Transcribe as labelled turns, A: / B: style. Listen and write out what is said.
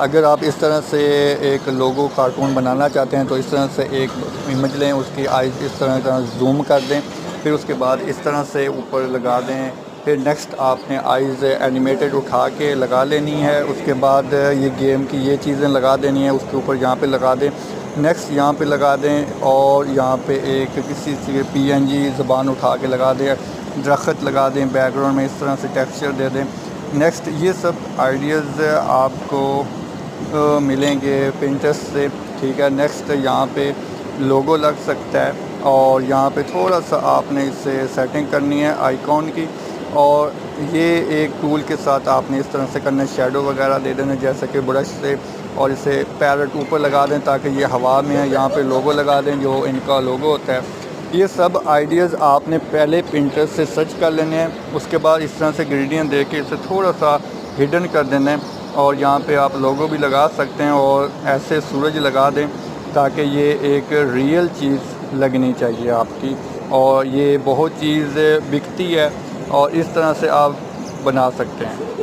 A: اگر آپ اس طرح سے ایک لوگو کارٹون بنانا چاہتے ہیں تو اس طرح سے ایک امیج لیں، اس کی آئیز اس طرح زوم کر دیں، پھر اس کے بعد اس طرح سے اوپر لگا دیں، پھر نیکسٹ آپ نے آئیز اینیمیٹڈ اٹھا کے لگا لینی ہے، اس کے بعد یہ گیم کی یہ چیزیں لگا دینی ہیں، اس کے اوپر یہاں پہ لگا دیں، نیکسٹ یہاں پہ لگا دیں، اور یہاں پہ ایک کسی سے PNG زبان اٹھا کے لگا دیں، درخت لگا دیں، بیک گراؤنڈ میں اس طرح سے ٹیکسچر دے دیں۔ نیکسٹ یہ سب آئیڈیاز آپ کو ملیں گے پنٹریسٹ سے، ٹھیک ہے۔ نیکسٹ یہاں پہ لوگو لگ سکتا ہے، اور یہاں پہ تھوڑا سا آپ نے اس سے سیٹنگ کرنی ہے آئیکن کی، اور یہ ایک ٹول کے ساتھ آپ نے اس طرح سے کرنا ہے، شیڈو وغیرہ دے دینا جیسے کہ برش سے، اور اسے پیرٹ اوپر لگا دیں تاکہ یہ ہوا میں ہے، یہاں پہ لوگو لگا دیں جو ان کا لوگو ہوتا ہے۔ یہ سب آئیڈیاز آپ نے پہلے پنٹریسٹ سے سرچ کر لینے ہیں، اس کے بعد اس طرح سے گریڈین دے کے اسے تھوڑا سا ہڈن کر دینا ہے، اور یہاں پہ آپ لوگو بھی لگا سکتے ہیں، اور ایسے سورج لگا دیں تاکہ یہ ایک ریئل چیز لگنی چاہیے آپ کی، اور یہ بہت چیز بکتی ہے، اور اس طرح سے آپ بنا سکتے ہیں۔